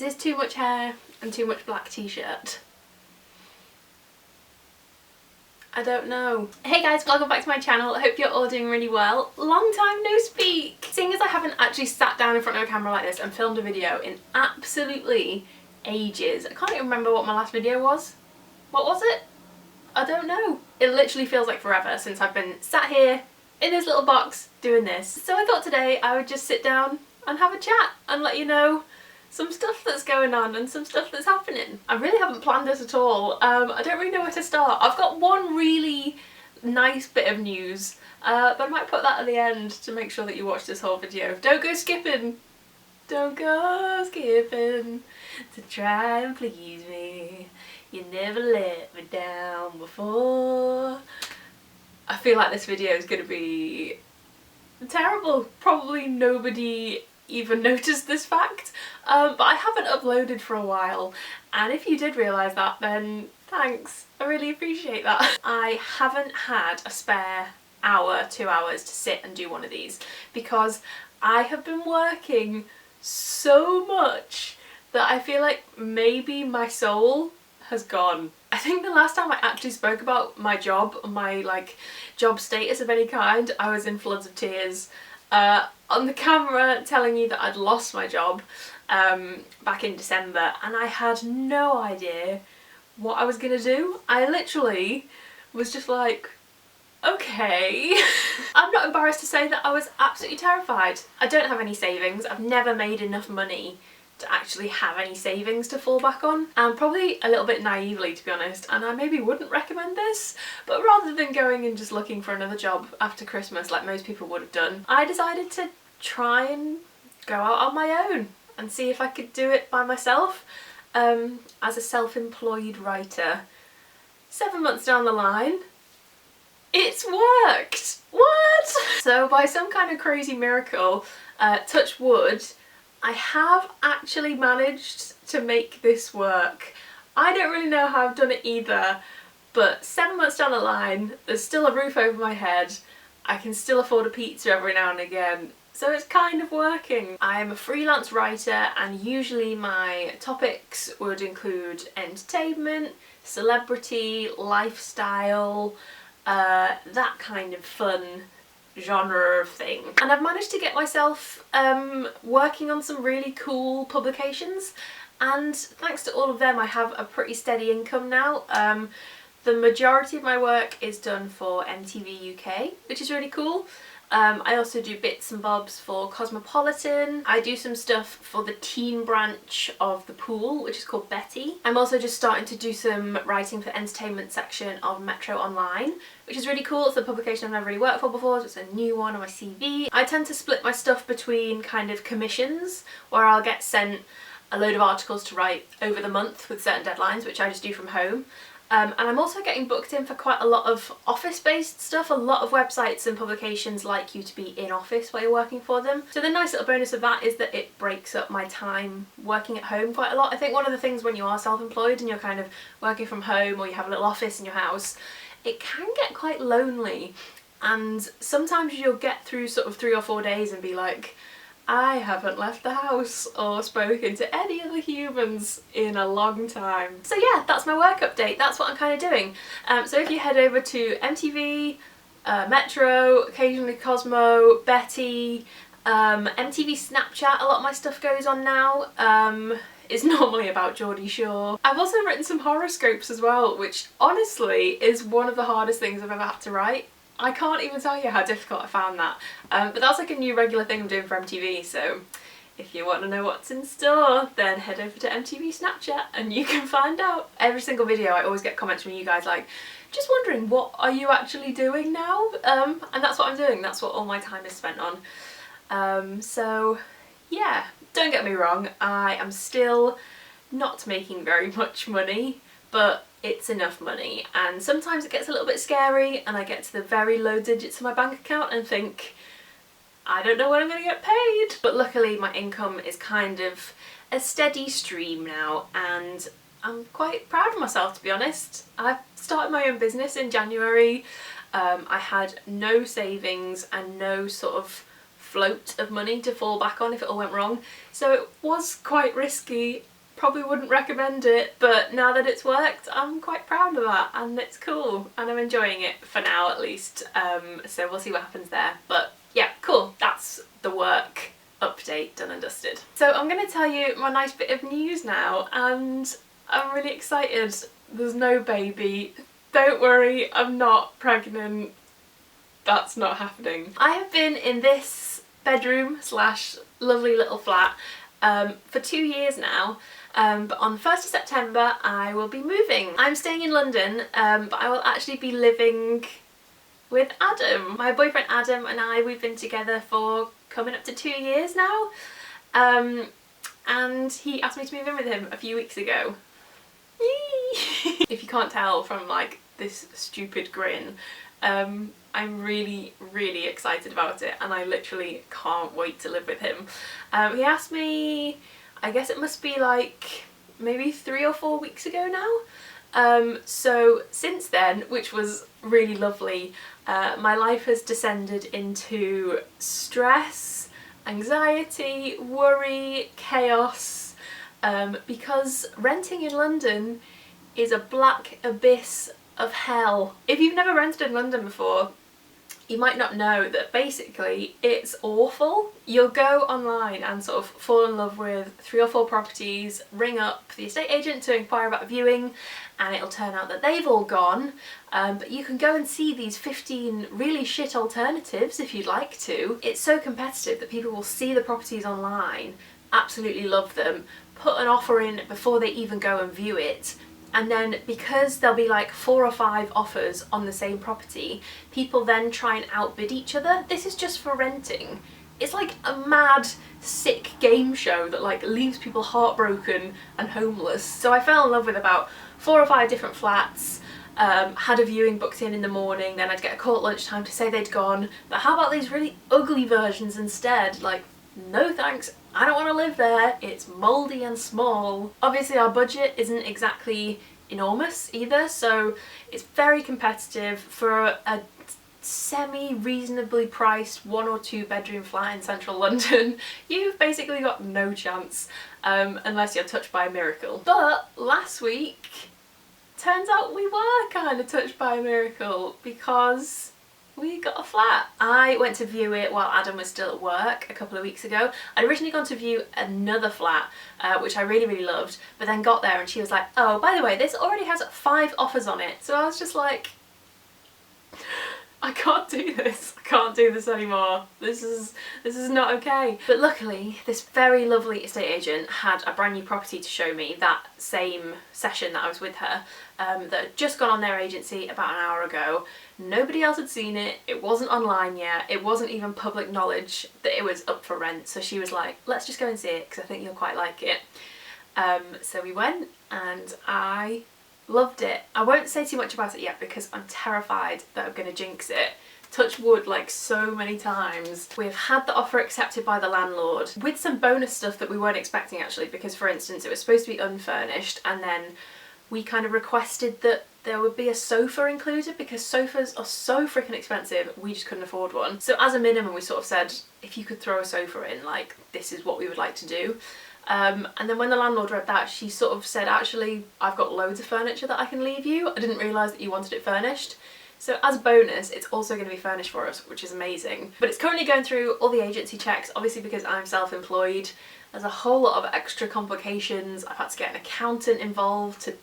this too much hair and too much black t-shirt? I don't know. Hey guys, welcome back to my channel. I hope you're all doing really well. Long time no speak. Seeing as I haven't actually sat down in front of a camera like this and filmed a video in absolutely ages. I can't even remember what my last video was. What was it? I don't know. It literally feels like forever since I've been sat here in this little box doing this. So I thought today I would just sit down and have a chat and let you know some stuff that's going on and some stuff that's happening. I really haven't planned this at all. I don't really know where to start. I've got one really nice bit of news, but I might put that at the end to make sure that you watch this whole video. Don't go skipping. Don't go skipping to try and please me. You never let me down before. I feel like this video is going to be terrible. Probably nobody even noticed this fact, but I haven't uploaded for a while, and if you did realise that, then thanks. I really appreciate that. I haven't had a spare hour, 2 hours to sit and do one of these because I have been working so much that I feel like maybe my soul has gone. I think the last time I actually spoke about my job, my job status of any kind, I was in floods of tears on the camera telling you that I'd lost my job back in December, and I had no idea what I was gonna do. I literally was just like, okay. I'm not embarrassed to say that I was absolutely terrified. I don't have any savings. I've never made enough money to actually have any savings to fall back on, and probably a little bit naively, to be honest, and I maybe wouldn't recommend this, but rather than going and just looking for another job after Christmas like most people would have done, I decided to try and go out on my own and see if I could do it by myself as a self-employed writer. 7 months down the line, it's worked! What? So by some kind of crazy miracle, touch wood, I have actually managed to make this work. I don't really know how I've done it either, but 7 months down the line, there's still a roof over my head, I can still afford a pizza every now and again, so it's kind of working. I am a freelance writer, and usually my topics would include entertainment, celebrity, lifestyle, that kind of fun genre of thing. And I've managed to get myself working on some really cool publications, and thanks to all of them I have a pretty steady income now. The majority of my work is done for MTV UK, which is really cool. I also do bits and bobs for Cosmopolitan. I do some stuff for the teen branch of The Pool, which is called Betty. I'm also just starting to do some writing for the entertainment section of Metro Online, which is really cool. It's a publication I've never really worked for before, so it's a new one on my CV. I tend to split my stuff between kind of commissions, where I'll get sent a load of articles to write over the month with certain deadlines, which I just do from home. And I'm also getting booked in for quite a lot of office-based stuff. A lot of websites and publications like you to be in office while you're working for them. So the nice little bonus of that is that it breaks up my time working at home quite a lot. I think one of the things when you are self-employed and you're kind of working from home, or you have a little office in your house, it can get quite lonely. And sometimes you'll get through sort of 3 or 4 days and be like, I haven't left the house or spoken to any other humans in a long time. So yeah, that's my work update. That's what I'm kind of doing. So if you head over to MTV, Metro, occasionally Cosmo, Betty, MTV Snapchat, a lot of my stuff goes on now. Is normally about Geordie Shore. I've also written some horoscopes as well, which honestly is one of the hardest things I've ever had to write. I can't even tell you how difficult I found that, but that's like a new regular thing I'm doing for MTV, so if you want to know what's in store, then head over to MTV Snapchat and you can find out. Every single video I always get comments from you guys like, just wondering, what are you actually doing now? And that's what I'm doing, that's what all my time is spent on. So yeah, don't get me wrong, I am still not making very much money, but it's enough money, and sometimes it gets a little bit scary and I get to the very low digits of my bank account and think, I don't know when I'm going to get paid. But luckily my income is kind of a steady stream now, and I'm quite proud of myself, to be honest. I started my own business in January. I had no savings and no sort of float of money to fall back on if it all went wrong, so it was quite risky, probably wouldn't recommend it, but now that it's worked, I'm quite proud of that, and it's cool, and I'm enjoying it for now at least. So we'll see what happens there. But yeah, cool. That's the work update done and dusted. So I'm going to tell you my nice bit of news now, and I'm really excited. There's no baby. Don't worry, I'm not pregnant. That's not happening. I have been in this bedroom slash lovely little flat for 2 years now, but on the 1st of September I will be moving. I'm staying in London, but I will actually be living with Adam. My boyfriend Adam and I, we've been together for coming up to 2 years now, and he asked me to move in with him a few weeks ago. Yee! If you can't tell from like this stupid grin, I'm really, really excited about it, and I literally can't wait to live with him. He asked me, I guess it must be like maybe 3 or 4 weeks ago now. So since then, which was really lovely, my life has descended into stress, anxiety, worry, chaos, because renting in London is a black abyss of hell. If you've never rented in London before, you might not know that basically it's awful. You'll go online and sort of fall in love with 3 or 4 properties, ring up the estate agent to inquire about a viewing, and it'll turn out that they've all gone, but you can go and see these 15 really shit alternatives if you'd like to. It's so competitive that people will see the properties online, absolutely love them, put an offer in before they even go and view it, and then because there'll be like 4 or 5 offers on the same property, people then try and outbid each other. This is just for renting. It's like a mad, sick game show that like leaves people heartbroken and homeless. So I fell in love with about 4 or 5 different flats, had a viewing booked in the morning, then I'd get a call at lunchtime to say they'd gone. But how about these really ugly versions instead? Like, no thanks, I don't want to live there, it's mouldy and small. Obviously our budget isn't exactly enormous either, so it's very competitive. For a semi-reasonably priced 1 or 2 bedroom flat in central London, you've basically got no chance, unless you're touched by a miracle. But last week, turns out we were kind of touched by a miracle, because we got a flat. I went to view it while Adam was still at work a couple of weeks ago. I'd originally gone to view another flat, which I really, really loved, but then got there and she was like, oh, by the way, this already has 5 offers on it. So I was just like, I can't do this. I can't do this anymore. This is not okay. But luckily, this very lovely estate agent had a brand new property to show me that same session that I was with her, that had just gone on their agency about an hour ago. Nobody else had seen it. It wasn't online yet. It wasn't even public knowledge that it was up for rent. So she was like, let's just go and see it because I think you'll quite like it. So we went and I loved it. I won't say too much about it yet because I'm terrified that I'm going to jinx it. Touch wood like so many times. We've had the offer accepted by the landlord with some bonus stuff that we weren't expecting actually, because for instance it was supposed to be unfurnished, and then we kind of requested that there would be a sofa included because sofas are so freaking expensive, we just couldn't afford one. So as a minimum we sort of said, if you could throw a sofa in, like, this is what we would like to do. And then when the landlord read that, she sort of said, actually, I've got loads of furniture that I can leave you. I didn't realise that you wanted it furnished. So as a bonus, it's also going to be furnished for us, which is amazing. But it's currently going through all the agency checks, obviously because I'm self-employed. There's a whole lot of extra complications. I've had to get an accountant involved to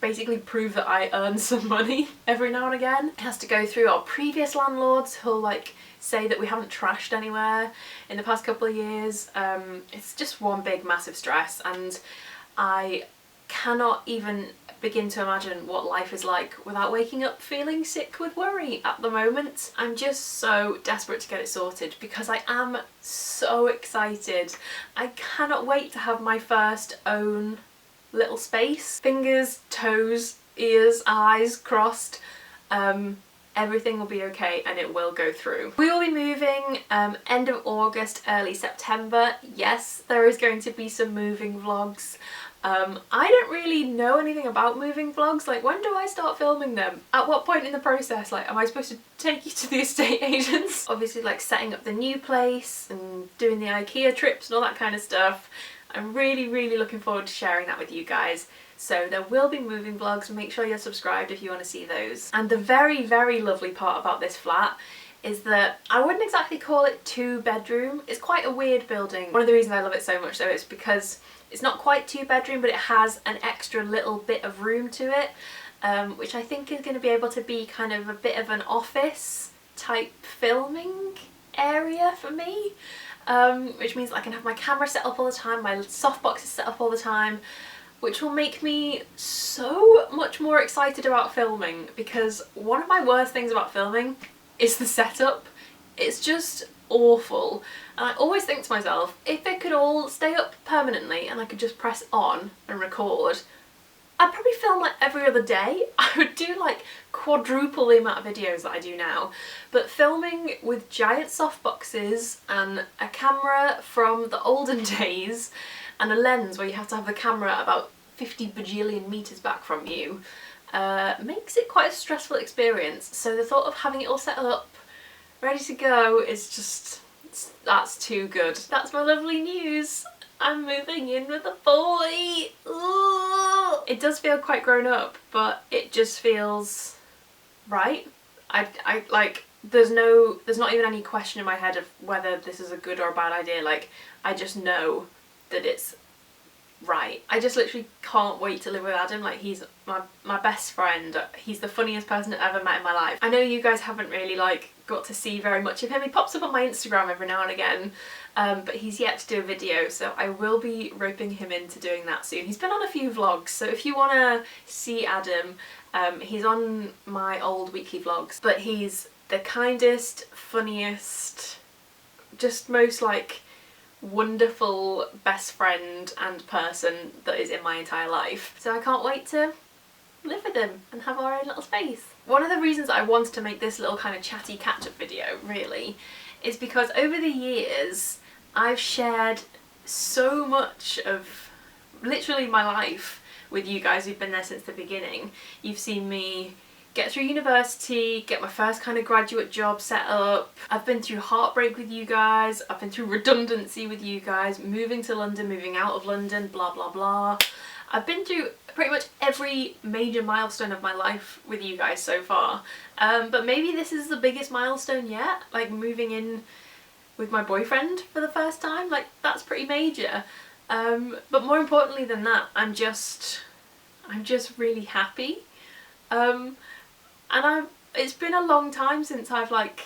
basically prove that I earn some money every now and again. It has to go through our previous landlords who'll like say that we haven't trashed anywhere in the past couple of years. It's just one big massive stress, and I cannot even begin to imagine what life is like without waking up feeling sick with worry at the moment. I'm just so desperate to get it sorted because I am so excited. I cannot wait to have my first own little space. Fingers, toes, ears, eyes crossed. Everything will be okay and it will go through. We will be moving end of August, early September. Yes, there is going to be some moving vlogs. I don't really know anything about moving vlogs. Like, when do I start filming them? At what point in the process? Like, am I supposed to take you to the estate agents? Obviously, like, setting up the new place and doing the IKEA trips and all that kind of stuff. I'm really looking forward to sharing that with you guys. So there will be moving vlogs, make sure you're subscribed if you want to see those. And the very lovely part about this flat is that I wouldn't exactly call it 2-bedroom. It's quite a weird building. One of the reasons I love it so much though is because it's not quite 2-bedroom, but it has an extra little bit of room to it, which I think is going to be able to be kind of a bit of an office type filming area for me, which means I can have my camera set up all the time, my softbox is set up all the time, which will make me so much more excited about filming, because one of my worst things about filming is the setup. It's just awful, and I always think to myself, if it could all stay up permanently and I could just press on and record, I'd probably film like every other day. I would do like quadruple the amount of videos that I do now. But filming with giant softboxes and a camera from the olden days and a lens where you have to have the camera about 50 bajillion meters back from you makes it quite a stressful experience. So the thought of having it all set up, ready to go, is just, that's too good. That's my lovely news. I'm moving in with a boy. Ooh. It does feel quite grown up, but it just feels right. I like, there's not even any question in my head of whether this is a good or a bad idea. Like, I just know that it's right. I just literally can't wait to live with Adam. Like, he's my best friend. He's the funniest person I've ever met in my life. I know you guys haven't really like got to see very much of him. He pops up on my Instagram every now and again, but he's yet to do a video, so I will be roping him into doing that soon. He's been on a few vlogs, so if you want to see Adam, he's on my old weekly vlogs, but he's the kindest, funniest, just most like wonderful best friend and person that is in my entire life. So I can't wait to live with him and have our own little space. One of the reasons I wanted to make this little kind of chatty catch-up video really is because over the years I've shared so much of literally my life with you guys who've been there since the beginning. You've seen me get through university, get my first kind of graduate job set up. I've been through heartbreak with you guys, I've been through redundancy with you guys, moving to London, moving out of London, blah blah blah. I've been through pretty much every major milestone of my life with you guys so far, but maybe this is the biggest milestone yet, like moving in with my boyfriend for the first time. Like, that's pretty major, but more importantly than that, I'm just really happy. And it's been a long time since I've like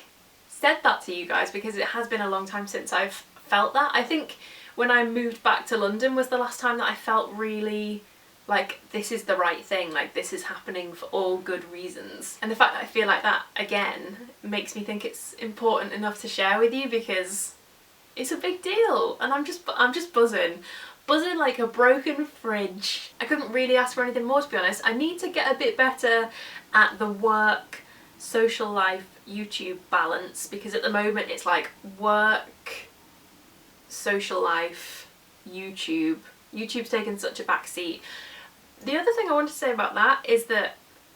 said that to you guys, because it has been a long time since I've felt that. I think when I moved back to London was the last time that I felt really like this is the right thing, like this is happening for all good reasons. And the fact that I feel like that again makes me think it's important enough to share with you, because it's a big deal, and I'm just buzzing like a broken fridge. I couldn't really ask for anything more, to be honest. I need to get a bit better at the work, social life, YouTube balance, because at the moment it's like work, social life, YouTube. YouTube's taken such a back seat. The other thing I want to say about that is that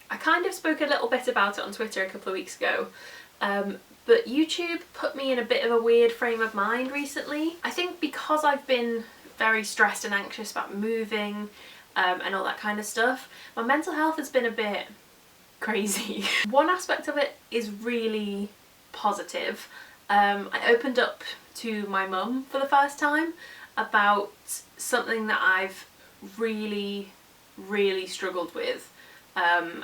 I kind of spoke a little bit about it on Twitter a couple of weeks ago, but YouTube put me in a bit of a weird frame of mind recently. I think because I've been very stressed and anxious about moving and all that kind of stuff, my mental health has been a bit crazy. One aspect of it is really positive. I opened up to my mum for the first time about something that I've really struggled with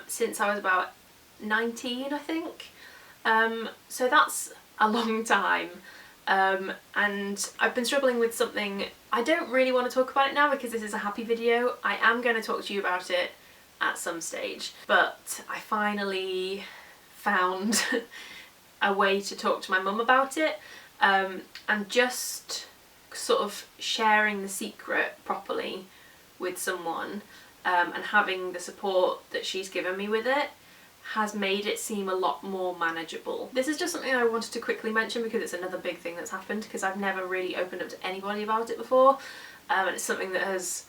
since I was about 19, I think. So that's a long time. And I've been struggling with something. I don't really want to talk about it now because this is a happy video. I am going to talk to you about it at some stage, but I finally found a way to talk to my mum about it, and just sort of sharing the secret properly with someone, and having the support that she's given me with it has made it seem a lot more manageable. This is just something I wanted to quickly mention because it's another big thing that's happened, because I've never really opened up to anybody about it before, and it's something that has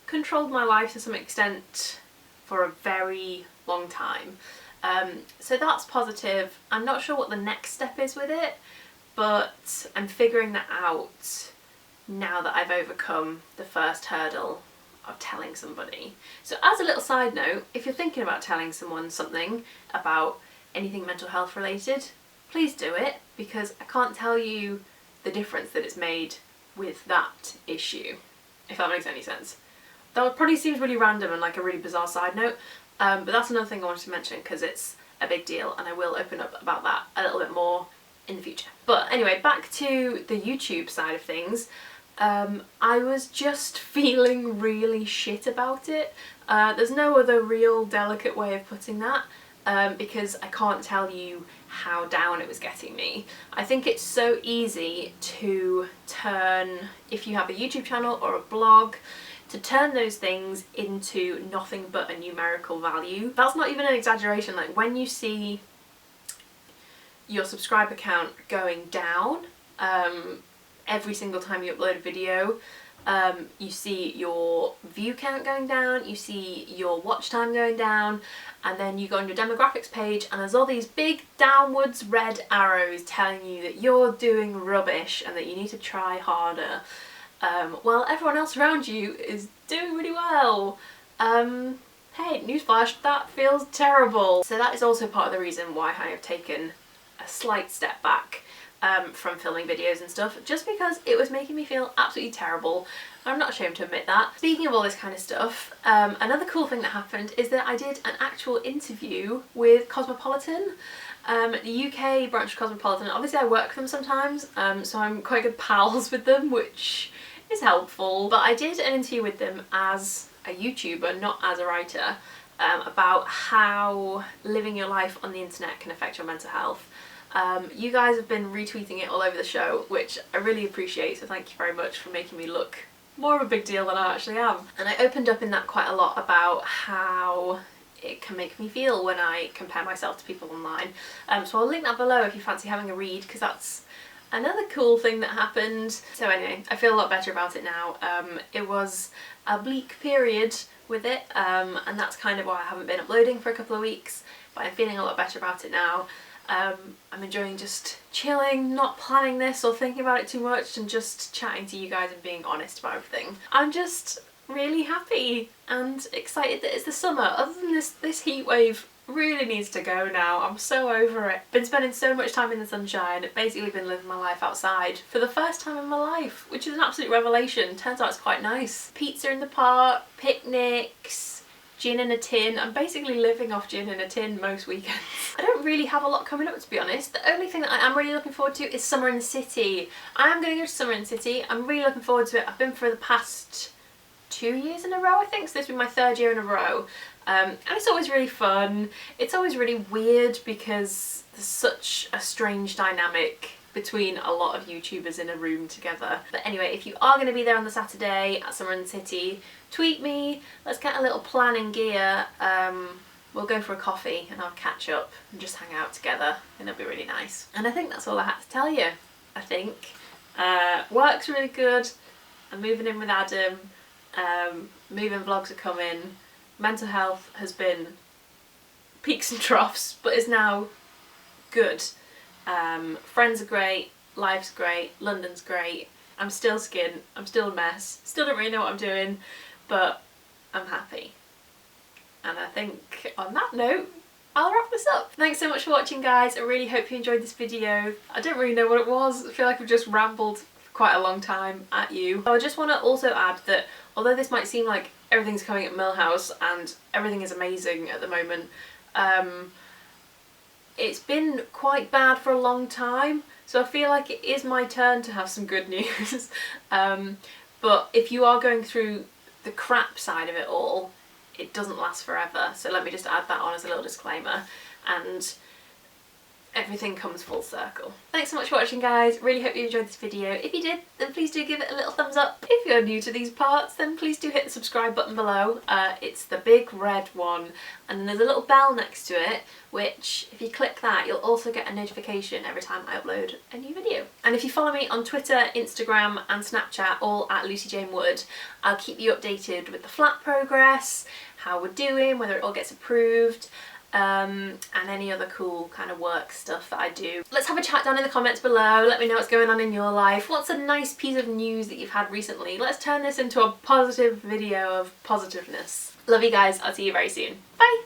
controlled my life to some extent for a very long time. So that's positive. I'm not sure what the next step is with it, but I'm figuring that out now that I've overcome the first hurdle of telling somebody. So as a little side note, if you're thinking about telling someone something about anything mental health related, please do it, because I can't tell you the difference that it's made with that issue, if that makes any sense. That probably seems really random and like a really bizarre side note, but that's another thing I wanted to mention because it's a big deal, and I will open up about that a little bit more in the future. But anyway, back to the YouTube side of things. I was just feeling really shit about it. There's no other real delicate way of putting that, because I can't tell you how down it was getting me. I think it's so easy to turn, if you have a YouTube channel or a blog, to turn those things into nothing but a numerical value. That's not even an exaggeration. Like when you see your subscriber count going down every single time you upload a video, you see your view count going down, you see your watch time going down, and then you go on your demographics page and there's all these big downwards red arrows telling you that you're doing rubbish and that you need to try harder, while everyone else around you is doing really well. Hey, newsflash, that feels terrible. So that is also part of the reason why I have taken a slight step back from filming videos and stuff, just because it was making me feel absolutely terrible. I'm not ashamed to admit that. Speaking of all this kind of stuff, another cool thing that happened is that I did an actual interview with Cosmopolitan, the UK branch of Cosmopolitan. Obviously I work with them sometimes, so I'm quite good pals with them, which is helpful. But I did an interview with them as a YouTuber, not as a writer, about how living your life on the internet can affect your mental health. You guys have been retweeting it all over the show, which I really appreciate, so thank you very much for making me look more of a big deal than I actually am. And I opened up in that quite a lot about how it can make me feel when I compare myself to people online. So I'll link that below if you fancy having a read, because that's another cool thing that happened. So anyway, I feel a lot better about it now. It was a bleak period with it, and that's kind of why I haven't been uploading for a couple of weeks, but I'm feeling a lot better about it now. I'm enjoying just chilling, not planning this or thinking about it too much, and just chatting to you guys and being honest about everything. I'm just really happy and excited that it's the summer. Other than this heat wave really needs to go now. I'm so over it. Been spending so much time in the sunshine, basically been living my life outside for the first time in my life, which is an absolute revelation. Turns out it's quite nice. Pizza in the park, picnics, gin in a tin. I'm basically living off gin in a tin most weekends. I don't really have a lot coming up, to be honest. The only thing that I am really looking forward to is summer in the city. I am going to go to summer in the city. I'm really looking forward to it. I've been for the past 2 years in a row, I think, so this will be my 3rd year in a row. And it's always really fun. It's always really weird because there's such a strange dynamic between a lot of YouTubers in a room together. But anyway, if you are going to be there on the Saturday at Summer in the City, tweet me, let's get a little plan in gear. We'll go for a coffee and I'll catch up and just hang out together, and it'll be really nice. And I think that's all I had to tell you, I think. Work's really good. I'm moving in with Adam. Moving vlogs are coming. Mental health has been peaks and troughs, but is now good. Friends are great, life's great, London's great. I'm still skint, I'm still a mess, still don't really know what I'm doing, but I'm happy. And I think on that note, I'll wrap this up. Thanks so much for watching, guys. I really hope you enjoyed this video. I don't really know what it was. I feel like I've just rambled for quite a long time at you. I just want to also add that although this might seem like everything's coming at Millhouse and everything is amazing at the moment, it's been quite bad for a long time, so I feel like it is my turn to have some good news. But if you are going through the crap side of it all, it doesn't last forever, so let me just add that on as a little disclaimer, and everything comes full circle. Thanks so much for watching, guys. Really hope you enjoyed this video. If you did, then please do give it a little thumbs up. If you're new to these parts, then please do hit the subscribe button below. It's the big red one, and there's a little bell next to it, which if you click that, you'll also get a notification every time I upload a new video. And if you follow me on Twitter, Instagram and Snapchat, all at Lucy Jane Wood, I'll keep you updated with the flat progress, how we're doing, whether it all gets approved, and any other cool kind of work stuff that I do. Let's have a chat down in the comments below. Let me know what's going on in your life. What's a nice piece of news that you've had recently? Let's turn this into a positive video of positiveness. Love you guys. I'll see you very soon. Bye!